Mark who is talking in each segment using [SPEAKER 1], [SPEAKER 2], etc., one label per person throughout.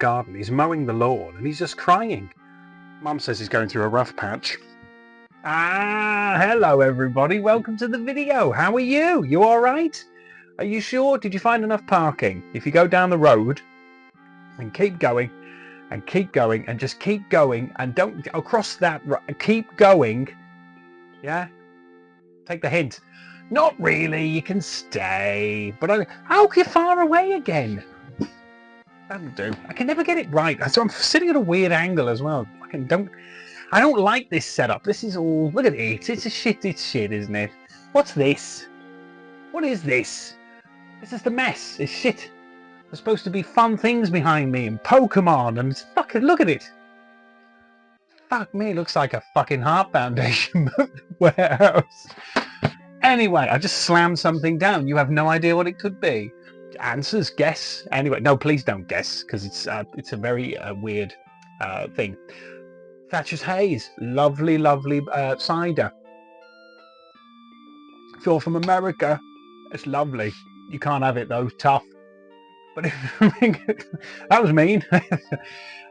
[SPEAKER 1] garden. He's mowing the lawn and he's just crying. Mum says he's going through a rough patch. Hello everybody. Welcome to the video. How are you? You all right? Are you sure? Did you find enough parking? If you go down the road and keep going and keep going and just keep going and don't across that, keep going. Yeah? Take the hint. Not really, you can stay. But how far away again? That'll do. I can never get it right. So I'm sitting at a weird angle as well. I don't like this setup. This is all, look at it. It's shit, isn't it? What's this? What is this? This is the mess. It's shit. There's supposed to be fun things behind me and Pokemon and fucking look at it. Fuck me, it looks like a fucking Heart Foundation warehouse. Anyway, I just slammed something down. You have no idea what it could be. Answers, guess. Anyway, no, please don't guess, because it's a very weird thing. Thatcher's Haze, lovely, lovely cider. If you're from America, it's lovely. You can't have it though, tough. But that was mean.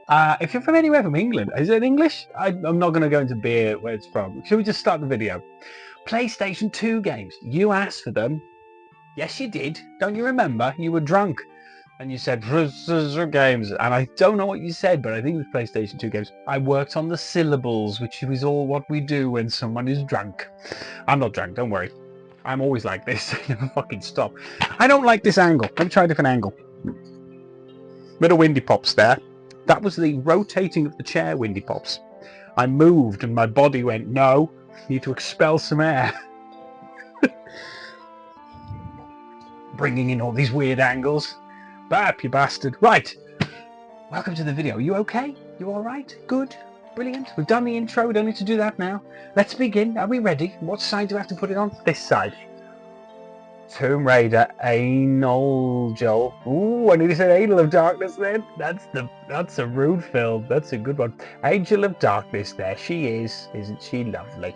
[SPEAKER 1] If you're from anywhere from England, is it English? I'm not going to go into beer where it's from. Shall we just start the video? PlayStation 2 games. You asked for them. Yes, you did. Don't you remember? You were drunk. And you said, games. And I don't know what you said, but I think it was PlayStation 2 games. I worked on the syllables, which is all what we do when someone is drunk. I'm not drunk, don't worry. I'm always like this. I never fucking stop. I don't like this angle. Let me try a different angle. Bit of windy pops there. That was the rotating of the chair windy pops. I moved and my body went, no, need to expel some air. Bringing in all these weird angles. Bap, you bastard. Right. Welcome to the video. You okay? You alright? Good? Brilliant. We've done the intro. We don't need to do that now. Let's begin. Are we ready? What side do we have to put it on? This side. Tomb Raider, Anal, Joel. Ooh, I nearly said Angel of Darkness then. That's a rude film. That's a good one. Angel of Darkness, there she is. Isn't she lovely?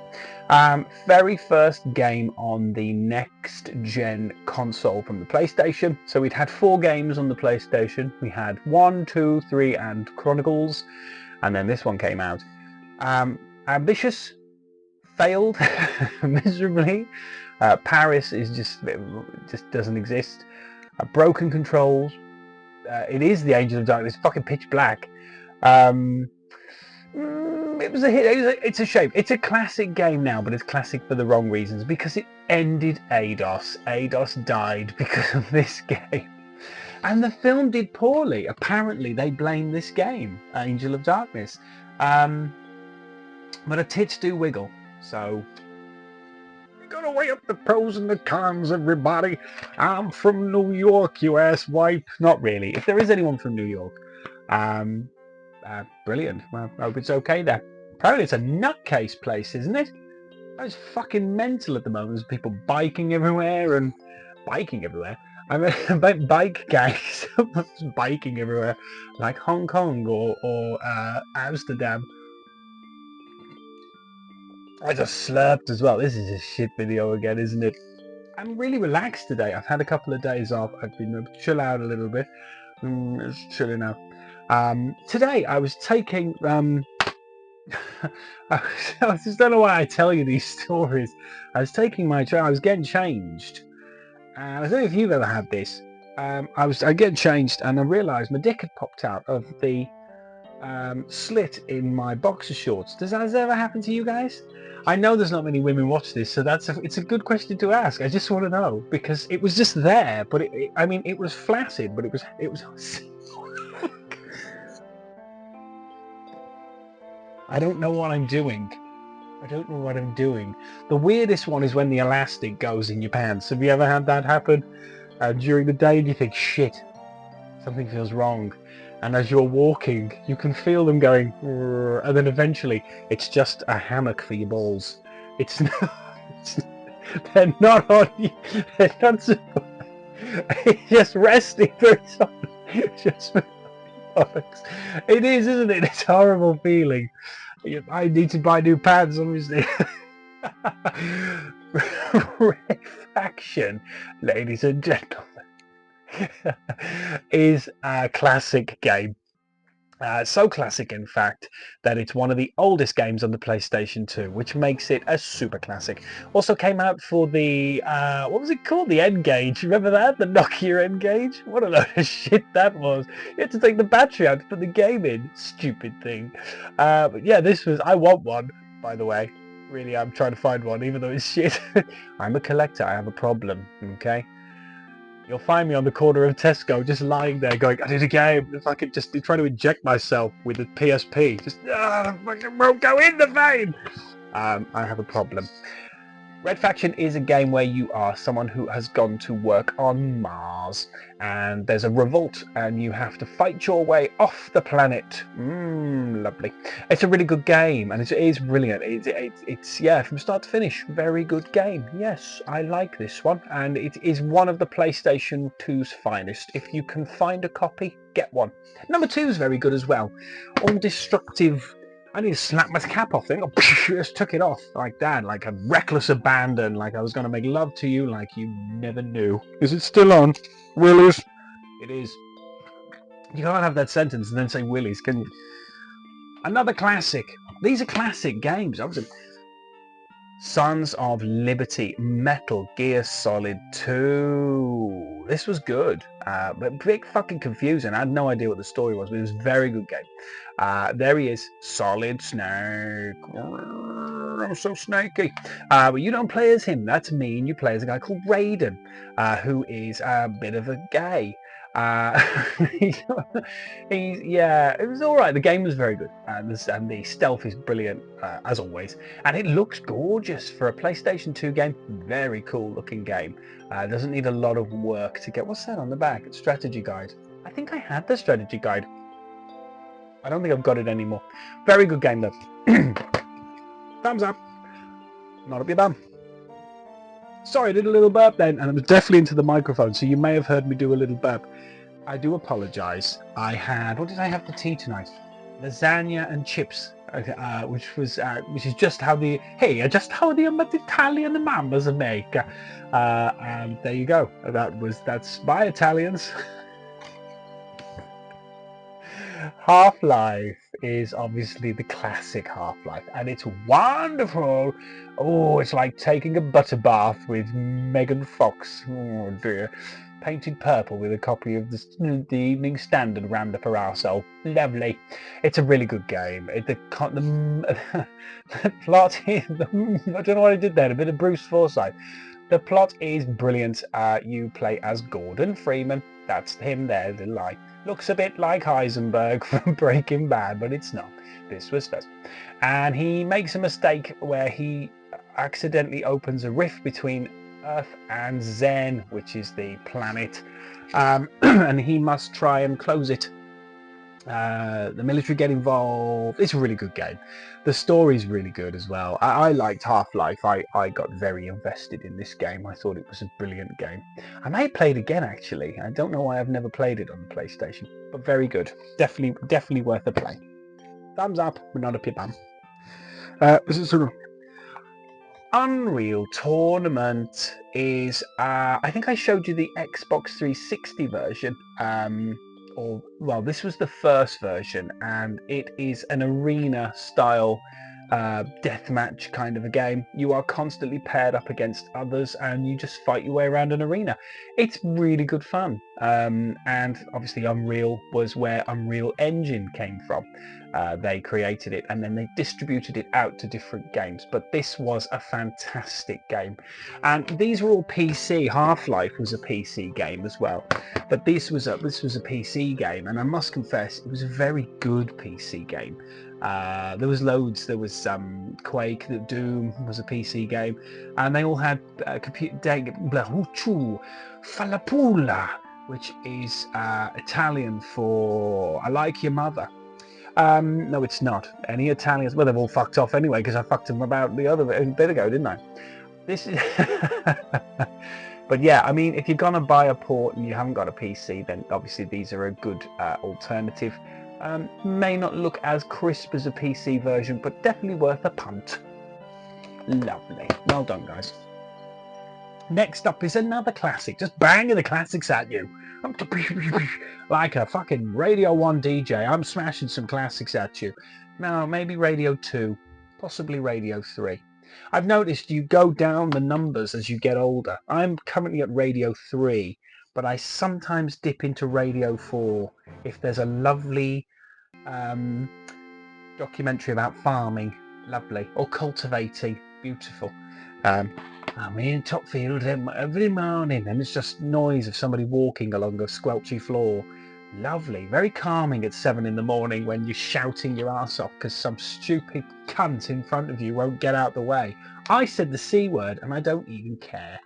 [SPEAKER 1] Very first game on the next gen console from the PlayStation. So we'd had 4 games on the PlayStation. We had 1, 2, 3 and Chronicles. And then this one came out. Ambitious, failed miserably. Paris is just doesn't exist. Broken controls. It is the Angel of Darkness. Fucking pitch black. It was a hit. It's a shame. It's a classic game now, but it's classic for the wrong reasons because it ended ADOS. ADOS died because of this game. And the film did poorly. Apparently, they blame this game, Angel of Darkness. But a tits do wiggle, so. Gotta weigh up the pros and the cons, everybody. I'm from New York, you asswipe. Not really. If there is anyone from New York, brilliant. Well, I hope it's okay there. Apparently it's a nutcase place, isn't it? It's fucking mental at the moment. There's people biking everywhere and biking everywhere. I mean, about bike gangs, biking everywhere, like Hong Kong or Amsterdam. I just slurped as well. This is a shit video again, isn't it? I'm really relaxed today. I've had a couple of days off. I've been able to chill out a little bit. Just chilling out. Today I was taking... I just don't know why I tell you these stories. I was taking my train. I was getting changed. I don't know if you've ever had this. I getting changed and I realised my dick had popped out of the slit in my boxer shorts. Does that ever happen to you guys? I know there's not many women watch this, so it's a good question to ask. I just want to know because it was just there, but I mean it was flaccid, but it was. I don't know what I'm doing. I don't know what I'm doing. The weirdest one is when the elastic goes in your pants. Have you ever had that happen during the day and you think, shit, something feels wrong. And as you're walking, you can feel them going, and then eventually it's just a hammock for your balls. It's not, they're not on you. They're not it's just resting for just for bollocks. It is, isn't it? It's a horrible feeling. I need to buy new pants, obviously. Refaction, ladies and gentlemen, is a classic game. So classic, in fact, that it's one of the oldest games on the PlayStation 2, which makes it a super classic. Also came out for the, what was it called? The N-Gage. Remember that? The Nokia N-Gage? What a load of shit that was. You had to take the battery out to put the game in. Stupid thing. But yeah, this was, I want one, by the way. Really, I'm trying to find one, even though it's shit. I'm a collector. I have a problem, okay? You'll find me on the corner of Tesco, just lying there going, I need a game. If I could just be trying to inject myself with a PSP. Just, fucking won't go in the vein. I have a problem. Red Faction is a game where you are someone who has gone to work on Mars, and there's a revolt, and you have to fight your way off the planet. Lovely. It's a really good game, and it is brilliant. It's yeah, from start to finish, very good game. Yes, I like this one, and it is one of the PlayStation 2's finest. If you can find a copy, get one. Number 2 is very good as well. All destructive. I need to slap my cap off. I just took it off like that, like a reckless abandon, like I was going to make love to you like you never knew. Is it still on? Willis? It is. You can't have that sentence and then say Willis, can you? Another classic. These are classic games. Sons of Liberty, Metal Gear Solid 2. This was good, but a bit fucking confusing. I had no idea what the story was, but it was a very good game. There he is, Solid Snake. I'm so snaky. But you don't play as him. That's me, and you play as a guy called Raiden, who is a bit of a gay. Yeah, it was all right. The game was very good, and the stealth is brilliant as always, and it looks gorgeous for a PlayStation 2 game. Very cool looking game. Doesn't need a lot of work to get. What's that on the back? It's strategy guide. I think I had the strategy guide. I don't think I've got it anymore. Very good game though. Thumbs up. Not up your bum. Sorry, I did a little burp then, and it was definitely into the microphone, so you may have heard me do a little burp. I do apologise. I had, what did I have for tea tonight? Lasagna and chips, which is just how the Italian mamas make. There you go. That's my Italians. Half-Life is obviously the classic Half-Life, and it's wonderful. Oh, it's like taking a butter bath with Megan Fox. Oh dear. Painted purple with a copy of the Evening Standard rammed up her arsehole. Lovely. It's a really good game. The plot is, I don't know what I did there, a bit of Bruce Forsyth. The plot is brilliant. You play as Gordon Freeman. That's him there, the lie. Looks a bit like Heisenberg from Breaking Bad, but it's not. This was first. And he makes a mistake where he accidentally opens a rift between Earth and Zen, which is the planet, and he must try and close it. The military get involved. It's a really good game. The story's really good as well. I liked Half-Life. I got very invested in this game. I thought it was a brilliant game. I may play it again actually. I don't know why I've never played it on the PlayStation, but very good. Definitely worth a play. Thumbs up, but not up your bum. This is sort of Unreal Tournament is, I think I showed you the Xbox 360 version, well, this was the first version, and it is an arena style deathmatch kind of a game. You are constantly paired up against others, and you just fight your way around an arena. It's really good fun, and obviously Unreal was where Unreal Engine came from. They created it and then they distributed it out to different games, but this was a fantastic game, and these were all PC. Half-Life was a PC game as well, but this was a PC game, and I must confess it was a very good PC game. There was loads. There was Quake, Doom was a PC game, and they all had Falapula, which is Italian for I like your mother. No, it's not. Any Italians? Well, they've all fucked off anyway, because I fucked them about the other bit ago, didn't I? This is. But yeah, I mean, if you're gonna buy a port and you haven't got a PC, then obviously these are a good alternative. May not look as crisp as a PC version, but definitely worth a punt. Lovely. Well done, guys. Next up is another classic, just banging the classics at you. Like a fucking Radio 1 DJ, I'm smashing some classics at you. Now, maybe Radio 2, possibly Radio 3. I've noticed you go down the numbers as you get older. I'm currently at Radio 3, but I sometimes dip into Radio 4 if there's a lovely documentary about farming, lovely, or cultivating, beautiful. I'm in Topfield every morning, and it's just noise of somebody walking along a squelchy floor. Lovely, very calming at 7 in the morning when you're shouting your ass off because some stupid cunt in front of you won't get out the way. I said the C word and I don't even care.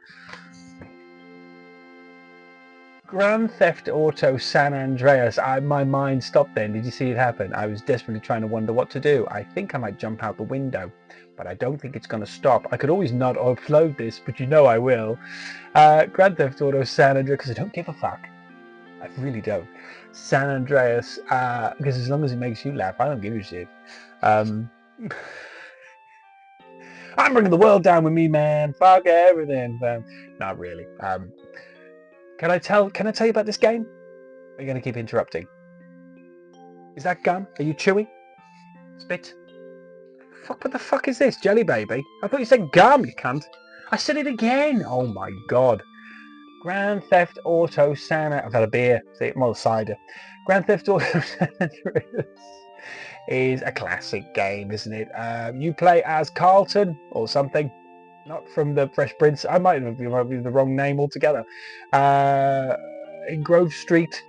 [SPEAKER 1] Grand Theft Auto San Andreas. My mind stopped then. Did you see it happen? I was desperately trying to wonder what to do. I think I might jump out the window, but I don't think it's going to stop. I could always not upload this, but you know I will. Grand Theft Auto San Andreas, because I don't give a fuck. I really don't. San Andreas, because as long as it makes you laugh, I don't give a shit. I'm bringing the world down with me, man. Fuck everything. Not really. Can I tell you about this game? Or are you going to keep interrupting? Is that gum? Are you chewing? Spit? Fuck, what the fuck is this? Jelly baby? I thought you said gum, you cunt. I said it again. Oh my god. Grand Theft Auto San Andreas. I've had a beer. See, well, cider. Grand Theft Auto San Andreas is a classic game, isn't it? You play as Carlton or something. Not from the Fresh Prince. I might have been the wrong name altogether. In Grove Street,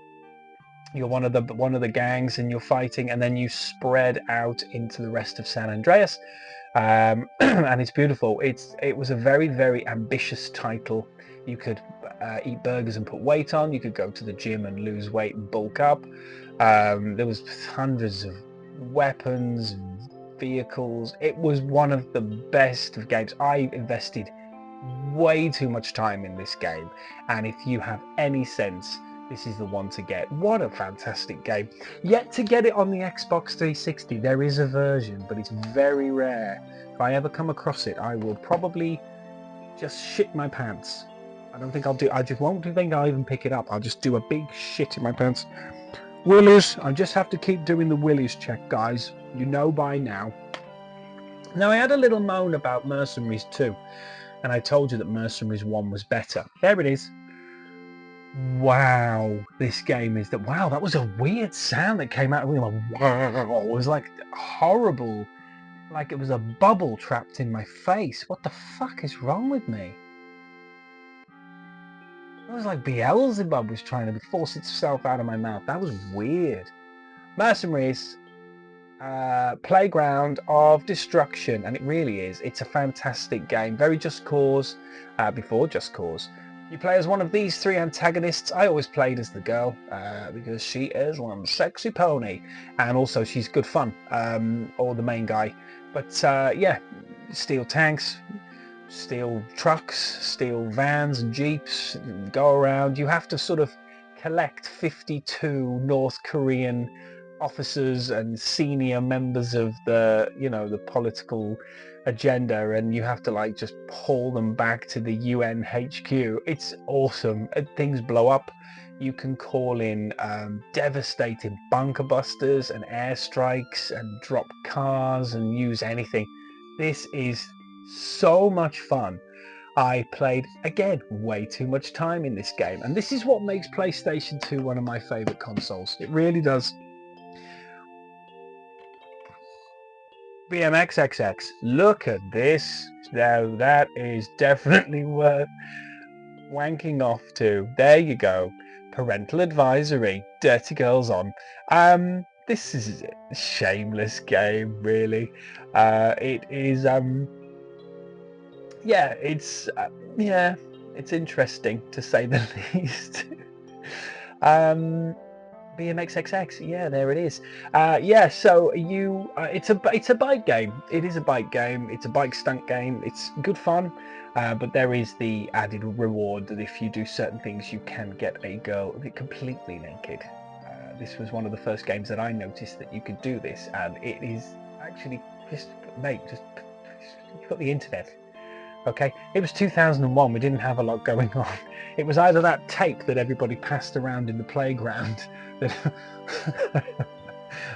[SPEAKER 1] you're one of the gangs, and you're fighting, and then you spread out into the rest of San Andreas, and it's beautiful. It was a very, very ambitious title. You could eat burgers and put weight on. You could go to the gym and lose weight and bulk up. There was hundreds of weapons, vehicles. It was one of the best of games. I invested way too much time in this game, and if you have any sense, this is the one to get. What a fantastic game. Yet to get it on the Xbox 360. There is a version, but it's very rare. If I ever come across it, I will probably just shit my pants. I just won't think I'll even pick it up. I'll just do a big shit in my pants. Willies, I just have to keep doing the Willies check, guys. You know by now. Now, I had a little moan about Mercenaries 2, and I told you that Mercenaries 1 was better. There it is. Wow, this game is that. Wow, that was a weird sound that came out of me. Like, wow, it was like horrible. Like it was a bubble trapped in my face. What the fuck is wrong with me? It was like Beelzebub was trying to force itself out of my mouth. That was weird. Mercenaries, playground of destruction, and it really is. It's a fantastic game. Very Just Cause, before Just Cause. You play as one of these 3 antagonists. I always played as the girl because she is one sexy pony, and also she's good fun, or the main guy. But yeah, steal tanks, steal trucks, steal vans and jeeps, go around. You have to sort of collect 52 North Korean officers and senior members of the, the political agenda, and you have to like just pull them back to the UN HQ. It's awesome. Things blow up. You can call in devastating bunker busters and airstrikes and drop cars and use anything. This is so much fun. I played, again, way too much time in this game, and this is what makes PlayStation 2 one of my favourite consoles. It really does. BMXXX, look at this. Now that is definitely worth wanking off to. There you go. Parental advisory. Dirty girls on. This is a shameless game, really. It is yeah, it's interesting to say the least. BMXXX, yeah, there it is. Yeah, so it's a bike game. It is a bike game. It's a bike stunt game. It's good fun, but there is the added reward that if you do certain things, you can get a girl completely naked. This was one of the first games that I noticed that you could do this, and it is actually just, mate, just you've got the internet. Okay, it was 2001. We didn't have a lot going on. It was either that tape that everybody passed around in the playground, that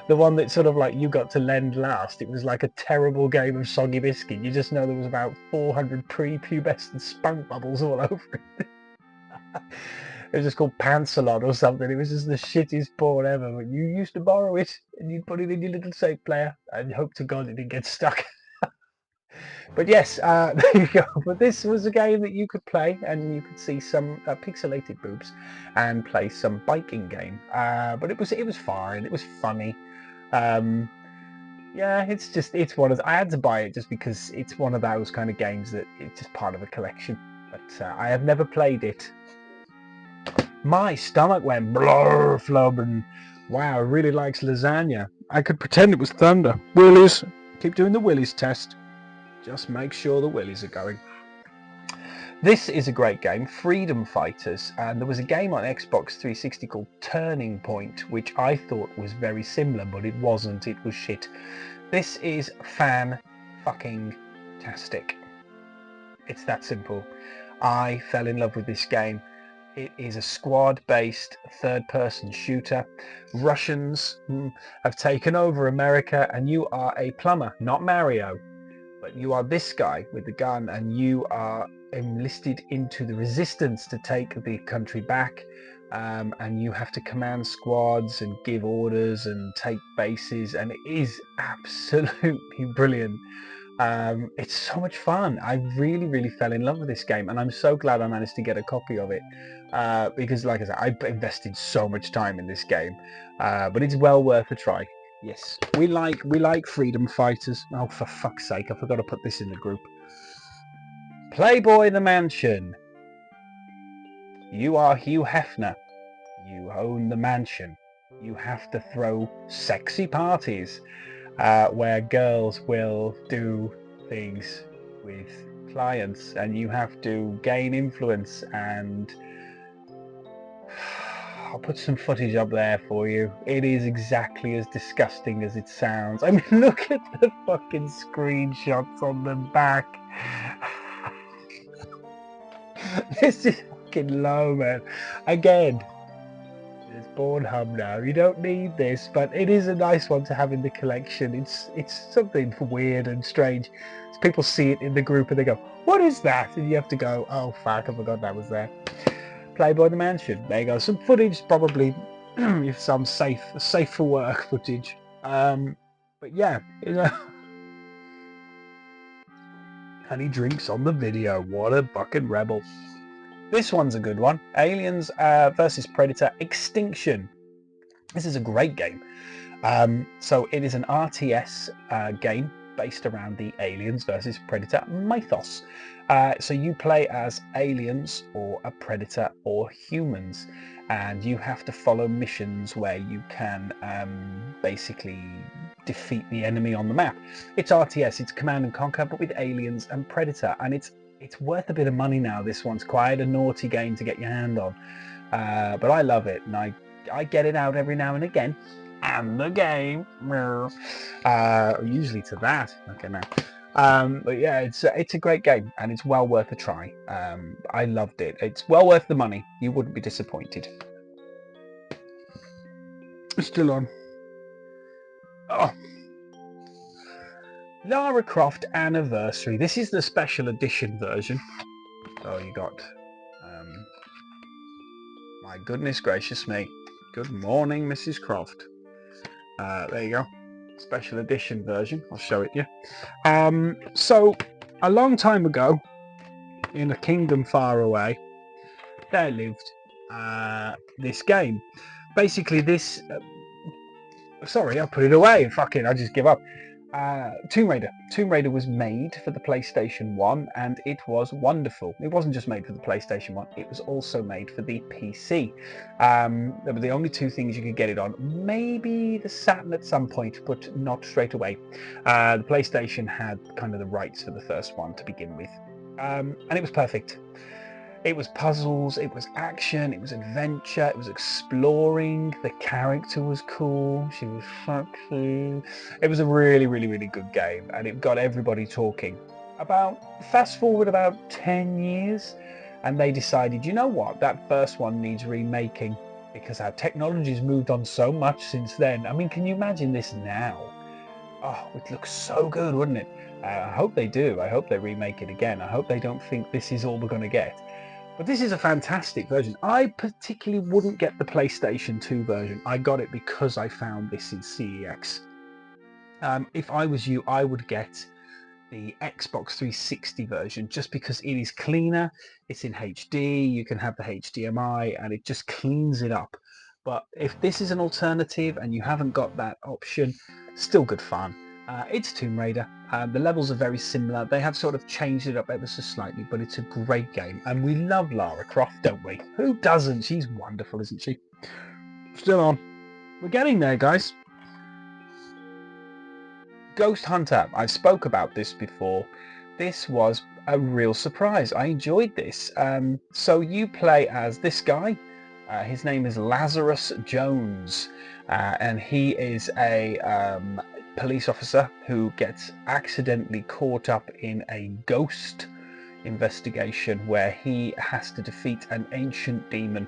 [SPEAKER 1] the one that sort of like you got to lend last. It was like a terrible game of soggy biscuit. You just know there was about 400 prepubescent spunk bubbles all over it. It was just called Pantsalon or something. It was just the shittiest porn ever. But you used to borrow it and you'd put it in your little tape player and hope to God it didn't get stuck. But yes, there you go. But this was a game that you could play and you could see some pixelated boobs and play some biking game. But it was fine. It was funny. Um, yeah, it's one of I had to buy it just because it's one of those kind of games that it's just part of a collection. But I have never played it. My stomach went blur flubben. Wow, really likes lasagna. I could pretend it was thunder. Willies. Keep doing the Willies test. Just make sure the willies are going. This is a great game, Freedom Fighters, and there was a game on Xbox 360 called Turning Point, which I thought was very similar, but it wasn't. It was shit. This is fan-fucking-tastic. It's that simple. I fell in love with this game. It is a squad-based third-person shooter. Russians have taken over America, and you are a plumber, not Mario. But you are this guy with the gun and you are enlisted into the resistance to take the country back, and you have to command squads and give orders and take bases, and it is absolutely brilliant. It's so much fun. I really fell in love with this game and I'm so glad I managed to get a copy of it, because like I said, I invested so much time in this game, but it's well worth a try. Yes, we like freedom fighters. Oh, for fuck's sake, I forgot to put this in the group. Playboy the Mansion. You are Hugh Hefner. You own the mansion. You have to throw sexy parties where girls will do things with clients and you have to gain influence, and I'll put some footage up there for you. It is exactly as disgusting as it sounds. I mean, look at the fucking screenshots on the back. This is fucking low, man. Again, there's Pornhub now. You don't need this, but it is a nice one to have in the collection. It's something weird and strange. So people see it in the group and they go, "What is that?" And you have to go, "Oh fuck, I forgot that was there." Playboy the Mansion. There you go. Some footage, probably some safe for work footage. But yeah, and he drinks on the video. What a fucking rebel. This one's a good one. Aliens versus Predator Extinction. This is a great game. So it is an RTS game based around the Aliens versus Predator mythos. So you play as aliens or a predator or humans, and you have to follow missions where you can basically defeat the enemy on the map. It's RTS, it's Command and Conquer, but with aliens and predator, and it's worth a bit of money now. This one's quite a naughty game to get your hand on, but I love it, and I get it out every now and again. And the game, usually to that. Okay, now. But yeah, it's a great game and it's well worth a try. I loved it. It's well worth the money. You wouldn't be disappointed. It's still on. Oh. Lara Croft Anniversary. This is the special edition version. Oh, you got... my goodness gracious me. Good morning, Mrs. Croft. There you go. Special edition version. I'll show it you. So, a long time ago, in a kingdom far away, there lived this game. Basically, this... sorry, I put it away. Fucking, I just give up. Tomb Raider. Tomb Raider was made for the PlayStation 1 and it was wonderful. It wasn't just made for the PlayStation 1, it was also made for the PC. They were the only two things you could get it on. Maybe the Saturn at some point, but not straight away. The PlayStation had kind of the rights for the first one to begin with. And it was perfect. It was puzzles, it was action, it was adventure, it was exploring, the character was cool, she was sexy. It was a really good game and it got everybody talking. fast forward about 10 years, and they decided, you know what, that first one needs remaking because our technology's moved on so much since then. I mean, can you imagine this now? Oh, it looks so good, wouldn't it? I hope they do. I hope they remake it again. I hope they don't think this is all we're going to get. But this is a fantastic version. I particularly wouldn't get the PlayStation 2 version. I got it because I found this in CEX. If I was you, I would get the Xbox 360 version just because it is cleaner, it's in HD, you can have the HDMI, and it just cleans it up. But if this is an alternative and you haven't got that option, still good fun. It's Tomb Raider. The levels are very similar. They have sort of changed it up ever so slightly, but it's a great game. And we love Lara Croft, don't we? Who doesn't? She's wonderful, isn't she? Still on. We're getting there, guys. Ghost Hunter, I've spoke about this before. This was a real surprise. I enjoyed this. So you play as this guy. His name is Lazarus Jones, and he is a police officer who gets accidentally caught up in a ghost investigation where he has to defeat an ancient demon.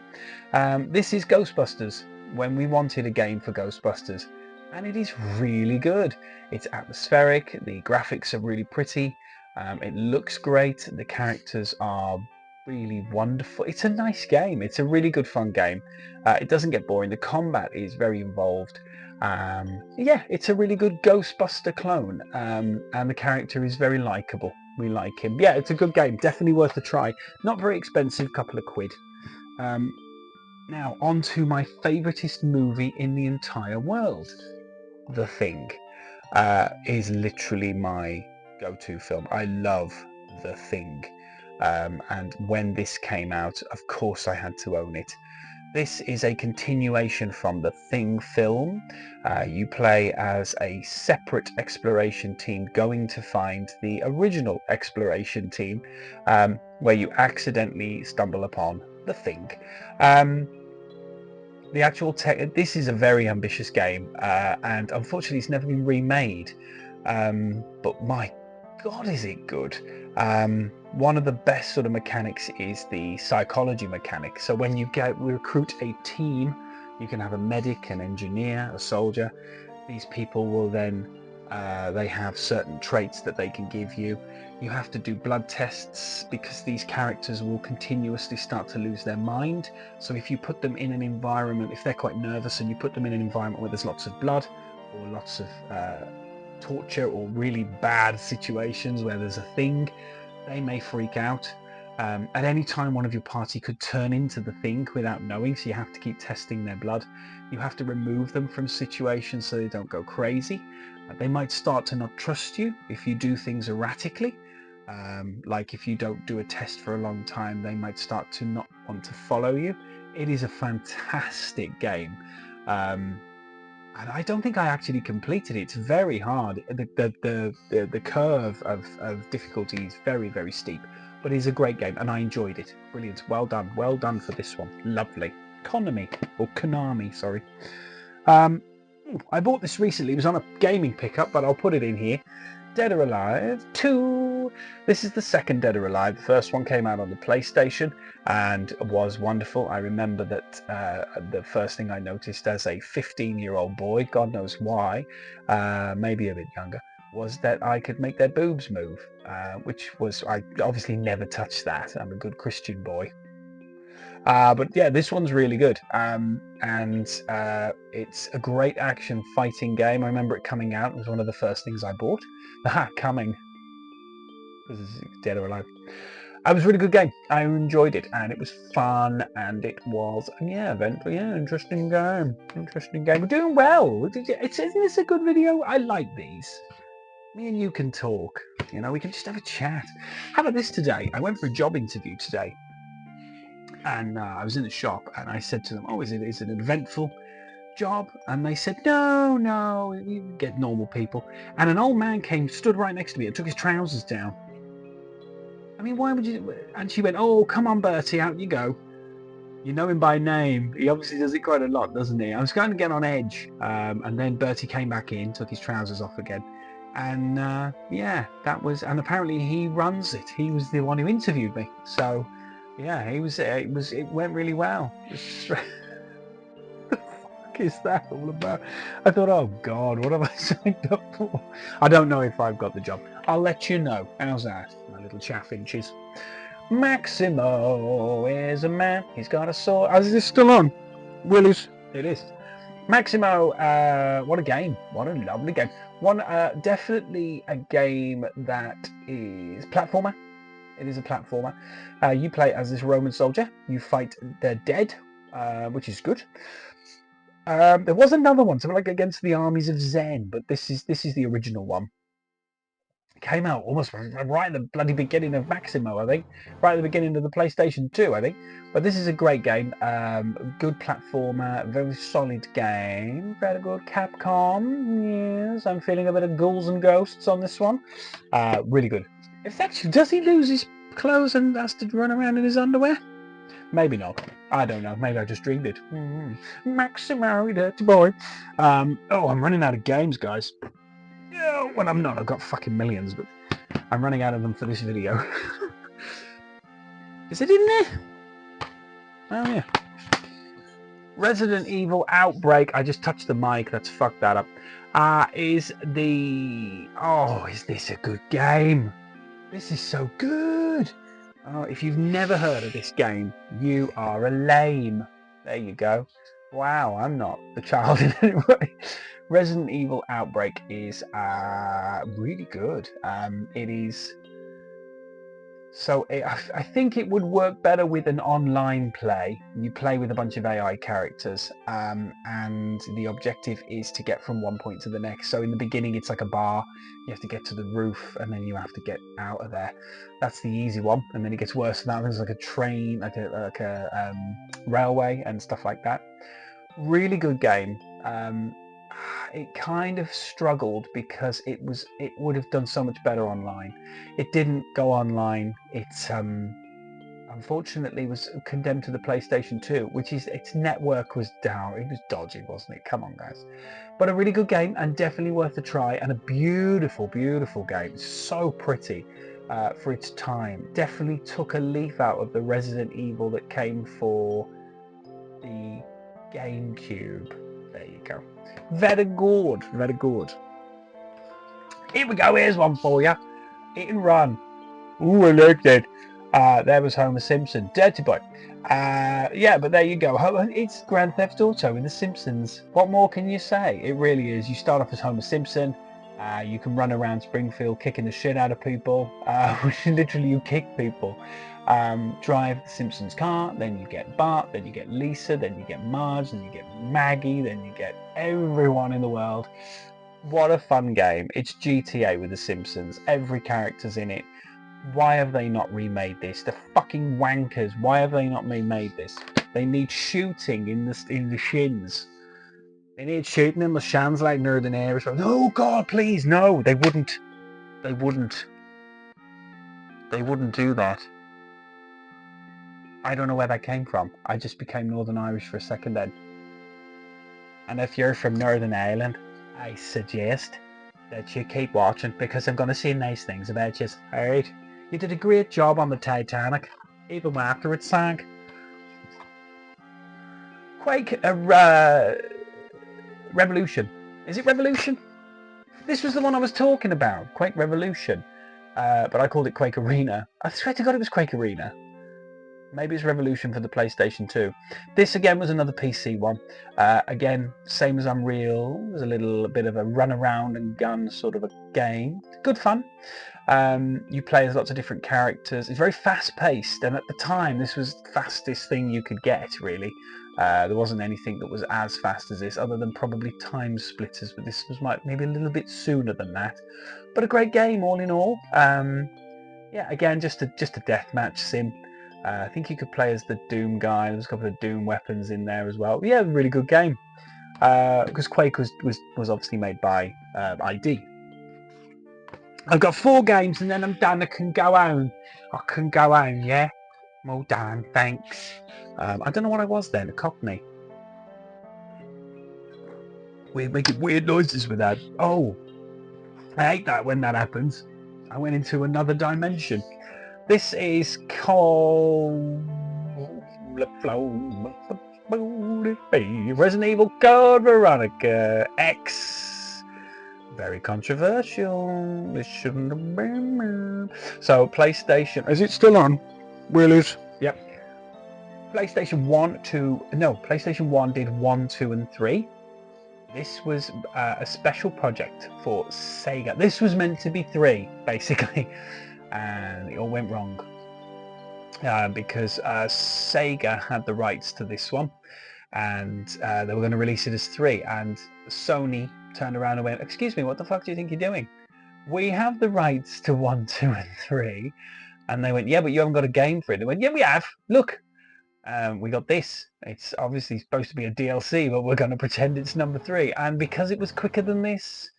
[SPEAKER 1] This is Ghostbusters, when we wanted a game for Ghostbusters. And it is really good. It's atmospheric, the graphics are really pretty, it looks great, the characters are really wonderful. It's a nice game. It's a really good fun game. It doesn't get boring. The combat is very involved. Yeah, it's a really good Ghostbuster clone, and the character is very likable. We like him. Yeah, it's a good game. Definitely worth a try. Not very expensive, couple of quid. Now, on to my favouriteest movie in the entire world. The Thing is literally my go-to film. I love The Thing. And when this came out, of course I had to own it. This is a continuation from the Thing film. You play as a separate exploration team going to find the original exploration team, where you accidentally stumble upon the Thing. The actual tech, this is a very ambitious game, and unfortunately it's never been remade, but my god is it good. One of the best sort of mechanics is the psychology mechanic. So when you recruit a team, you can have a medic, an engineer, a soldier. These people will then they have certain traits that they can give you. You have to do blood tests because these characters will continuously start to lose their mind. So if you put them in an environment, if they're quite nervous and you put them in an environment where there's lots of blood or lots of torture or really bad situations where there's a thing, they may freak out. At any time, one of your party could turn into the Thing without knowing, so you have to keep testing their blood. You have to remove them from situations so they don't go crazy. They might start to not trust you if you do things erratically. Like if you don't do a test for a long time, they might start to not want to follow you. It is a fantastic game. And I don't think I actually completed it. It's very hard. The curve of difficulty is very, very steep. But it's a great game, and I enjoyed it. Brilliant. Well done. Well done for this one. Lovely. Konami, sorry. I bought this recently. It was on a gaming pickup, but I'll put it in here. Dead or Alive 2. This is the second Dead or Alive. The first one came out on the PlayStation and was wonderful. I remember that the first thing I noticed as a 15-year-old boy, God knows why, maybe a bit younger, was that I could make their boobs move, which was, I obviously never touched that. I'm a good Christian boy. But yeah, this one's really good, and it's a great action fighting game. I remember it coming out. It was one of the first things I bought. Coming. This is Dead or Alive. It was a really good game. I enjoyed it, and it was fun, and it was, interesting game. Interesting game. We're doing well. Isn't this a good video? I like these. Me and you can talk. You know, we can just have a chat. How about this today? I went for a job interview today. And I was in the shop and I said to them, oh, is it an eventful job? And they said, no, you get normal people. And an old man stood right next to me and took his trousers down. I mean, why would you? And she went, oh, come on, Bertie, out you go. You know him by name. He obviously does it quite a lot, doesn't he? I was going to get on edge. And then Bertie came back in, took his trousers off again. And yeah, that was, and apparently he runs it. He was the one who interviewed me. So yeah, he was. It went really well. The fuck is that all about? I thought, oh God, what have I signed up for? I don't know if I've got the job. I'll let you know. How's that, my little chaffinches? Maximo is a man. He's got a sword. Oh, is this still on? Willis. It is. Maximo, what a game. What a lovely game. One, definitely a game that is platformer. It is a platformer. You play as this Roman soldier. You fight the dead, which is good. There was another one, something like against the armies of Zen, but this is the original one. It came out almost right at the bloody beginning of Maximo, I think. Right at the beginning of the PlayStation 2, I think. But this is a great game. Good platformer, very solid game. Very good. Capcom, yes. I'm feeling a bit of ghouls and ghosts on this one. Really good. In fact, does he lose his clothes and has to run around in his underwear? Maybe not. I don't know. Maybe I just dreamed it. Maximo, dirty boy. Oh, I'm running out of games, guys. Yeah, well, I'm not. I've got fucking millions, but I'm running out of them for this video. Is it in there? Oh, yeah. Resident Evil Outbreak. I just touched the mic. Let's fuck that up. Is this a good game? This is so good. Oh, if you've never heard of this game, you are a lame. There you go. Wow, I'm not the child in any way. Resident Evil Outbreak is really good. It is. So I think it would work better with an online play. You play with a bunch of AI characters, and the objective is to get from one point to the next. So in the beginning, it's like a bar. You have to get to the roof, and then you have to get out of there. That's the easy one, and then it gets worse than that. There's like a train, like a railway, and stuff like that. Really good game. It kind of struggled because it would have done so much better online. It didn't go online. It unfortunately was condemned to the PlayStation 2, which is, its network was down. It was dodgy, wasn't it? Come on, guys. But a really good game and definitely worth a try, and a beautiful, beautiful game. It's so pretty for its time. Definitely took a leaf out of the Resident Evil that came for the GameCube. There you go. Very good, very good. Here we go, here's one for you. Hit and run. Ooh, I like that. There was Homer Simpson. Dirty boy. Yeah, but there you go. It's Grand Theft Auto in The Simpsons. What more can you say? It really is. You start off as Homer Simpson. You can run around Springfield kicking the shit out of people. Literally, you kick people. Drive the Simpsons car, then you get Bart, then you get Lisa, then you get Marge, then you get Maggie, then you get everyone in the world. What a fun game. It's GTA with the Simpsons. Every character's in it. Why have they not remade this? The fucking wankers. Why have they not remade this? They need shooting in the shins. They need shooting in the shins like Northern Irish. Oh God, please, no. They wouldn't. They wouldn't do that. I don't know where that came from. I just became Northern Irish for a second then. And if you're from Northern Ireland, I suggest that you keep watching, because I'm going to say nice things about you. Alright? You did a great job on the Titanic, even after it sank. Quake Revolution. Is it Revolution? This was the one I was talking about. Quake Revolution. But I called it Quake Arena. I swear to God it was Quake Arena. Maybe it's Revolution for the PlayStation 2. This again was another PC one. Again, same as Unreal. It was a little bit of a run around and gun sort of a game. Good fun. You play as lots of different characters. It's very fast paced, and at the time this was the fastest thing you could get, really. There wasn't anything that was as fast as this, other than probably Time Splitters, but this was maybe a little bit sooner than that. But a great game all in all. Yeah, again, just a deathmatch sim. I think you could play as the Doom guy. There's a couple of Doom weapons in there as well. Yeah, really good game. Because Quake was obviously made by ID. I've got 4 games and then I'm done. I can go home. Yeah? I'm all done, thanks. I don't know what I was then, a Cockney. We're making weird noises with that. Oh. I hate that when that happens. I went into another dimension. This is called Resident Evil Code Veronica X. Very controversial. This shouldn't have been. So PlayStation, is it still on? Willis? Yep. PlayStation 1, 2, no, PlayStation 1 did 1, 2 and 3. This was a special project for Sega. This was meant to be 3, basically, and it all went wrong because Sega had the rights to this one, and they were going to release it as 3, and Sony turned around and went, "Excuse me, what the fuck do you think you're doing? We have the rights to 1, 2 and 3. And they went, "Yeah, but you haven't got a game for it." They went, "Yeah, we have. Look, we got this. It's obviously supposed to be a DLC, but we're going to pretend it's number 3." And because it was quicker than this,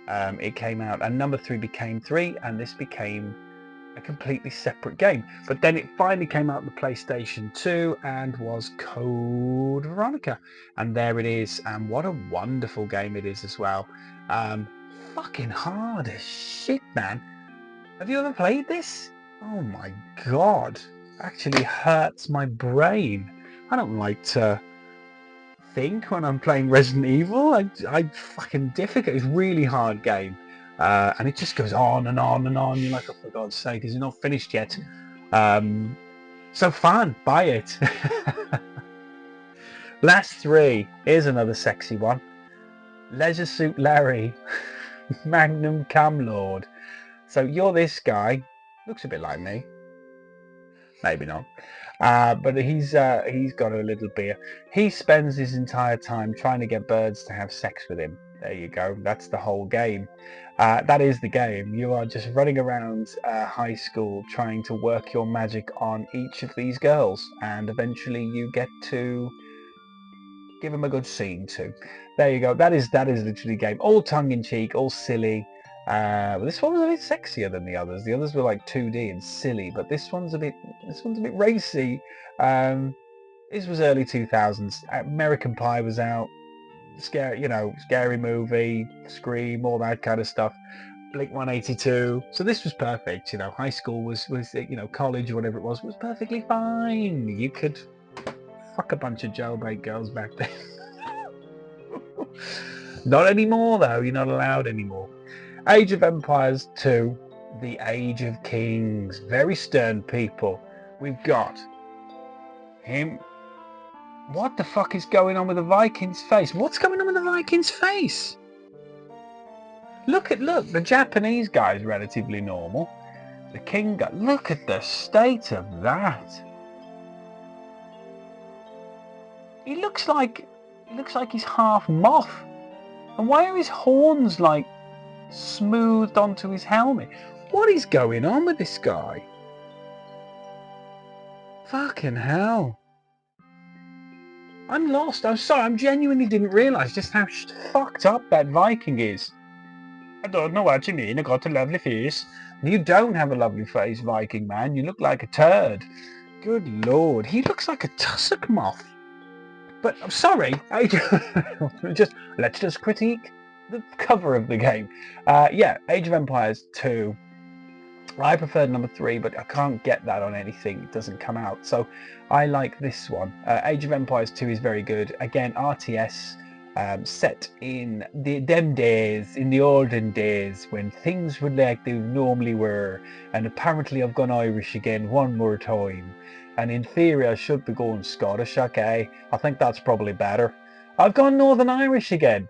[SPEAKER 1] it came out, and number 3 became 3, and this became a completely separate game. But then it finally came out on the PlayStation 2 and was Code Veronica, and there it is. And what a wonderful game it is as well. Fucking hard as shit, man. Have you ever played this? Oh my god. Actually hurts my brain. I don't like to think when I'm playing Resident Evil. I fucking difficult. It's a really hard game. And it just goes on and on and on. You're like, oh, for God's sake, is it not finished yet? So fun. Buy it. Last 3. Here's another sexy one. Leisure Suit Larry. Magnum Cam Lord. So you're this guy. Looks a bit like me. Maybe not. But he's got a little beer. He spends his entire time trying to get birds to have sex with him. There you go. That's the whole game. That is the game. You are just running around high school trying to work your magic on each of these girls, and eventually you get to give them a good scene too. There you go. That is literally the game. All tongue-in-cheek, all silly. This one was a bit sexier than the others. The others were like 2D and silly, but this one's a bit racy. This was early 2000s. American Pie was out. Scary Movie, Scream, all that kind of stuff. Blink 182. So this was perfect. High school was college or whatever it was perfectly fine. You could fuck a bunch of jailbait girls back then. Not anymore though. You're not allowed anymore. Age of Empires 2, The Age of Kings. Very stern people. We've got him. What the fuck is going on with the Viking's face? What's going on with the Viking's face? Look, the Japanese guy is relatively normal. The king guy, look at the state of that. He looks like he's half moth. And why are his horns like smoothed onto his helmet? What is going on with this guy? Fucking hell. I'm lost. I'm sorry. I genuinely didn't realise just how fucked up that Viking is. I don't know what you mean. I got a lovely face. You don't have a lovely face, Viking man. You look like a turd. Good lord. He looks like a tussock moth. But I'm sorry. Let's just critique the cover of the game. Yeah, Age of Empires 2. I preferred number 3, but I can't get that on anything. It doesn't come out. So I like this one. Age of Empires 2 is very good. Again, RTS, set in them days, in the olden days, when things were like they normally were. And apparently I've gone Irish again one more time. And in theory I should be going Scottish, okay? I think that's probably better. I've gone Northern Irish again.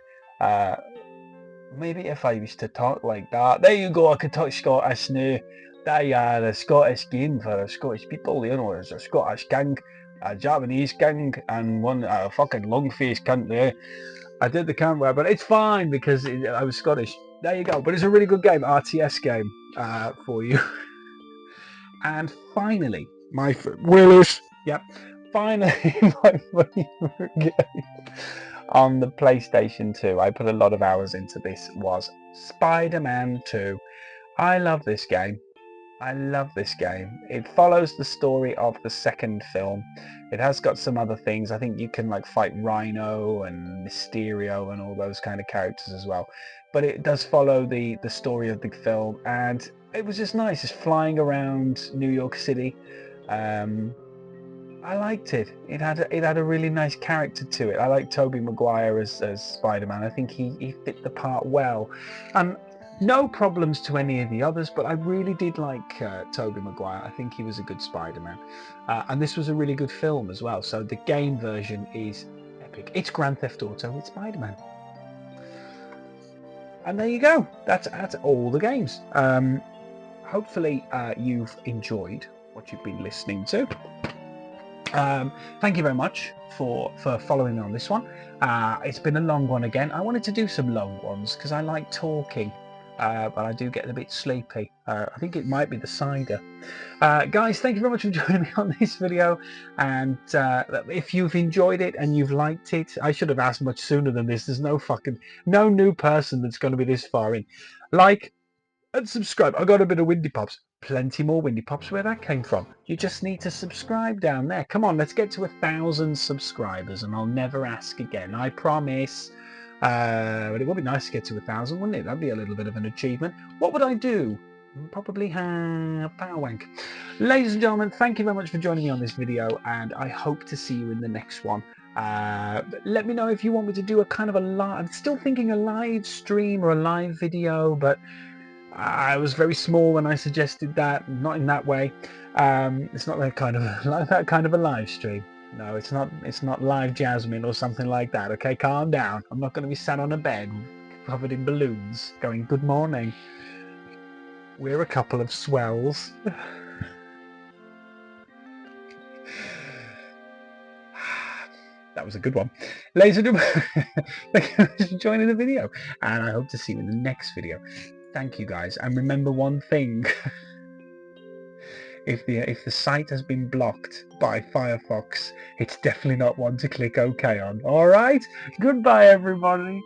[SPEAKER 1] Maybe if I used to talk like that. There you go, I could talk Scottish now. They are the Scottish game for the Scottish people, there's a Scottish king, a Japanese king, and one fucking long-faced cunt there. I did the cunt word, but it's fine because I was Scottish. There you go, but it's a really good game, RTS game for you. And finally, Willis. Yep. Finally, my favourite game on the PlayStation 2, I put a lot of hours into this, was Spider-Man 2. I love this game. I love this game. It follows the story of the second film. It has got some other things. I think you can like fight Rhino and Mysterio and all those kind of characters as well. But it does follow the story of the film, and it was just nice. Just flying around New York City. I liked it. It had a really nice character to it. I like Tobey Maguire as Spider-Man. I think he fit the part well. No problems to any of the others, but I really did like Tobey Maguire. I think he was a good Spider-Man. And this was a really good film as well. So the game version is epic. It's Grand Theft Auto with Spider-Man. And there you go. That's all the games. Hopefully you've enjoyed what you've been listening to. Thank you very much for following me on this one. It's been a long one again. I wanted to do some long ones because I like talking, but I do get a bit sleepy. I think it might be the cider. Guys, thank you very much for joining me on this video, and if you've enjoyed it and you've liked it, I should have asked much sooner than this. There's no new person that's going to be this far in. Like and subscribe. I got a bit of Windy Pops. Plenty more Windy Pops where that came from. You just need to subscribe down there. Come on, let's get to 1,000 subscribers and I'll never ask again. I promise. But it would be nice to get to 1,000, wouldn't it? That'd be a little bit of an achievement. What would I do? Probably have power wank. Ladies and gentlemen, thank you very much for joining me on this video, and I hope to see you in the next one. Let me know if you want me to do a kind of a live. I'm still thinking a live stream or a live video, but I was very small when I suggested that. Not in that way. It's not that kind of a live stream. No, it's not. It's not live Jasmine or something like that. Okay, calm down. I'm not going to be sat on a bed covered in balloons, going good morning. We're a couple of swells. That was a good one. Ladies and gentlemen, thank you for joining the video, and I hope to see you in the next video. Thank you guys, and remember one thing. If the site has been blocked by Firefox, it's definitely not one to click OK on. Alright? Goodbye everybody.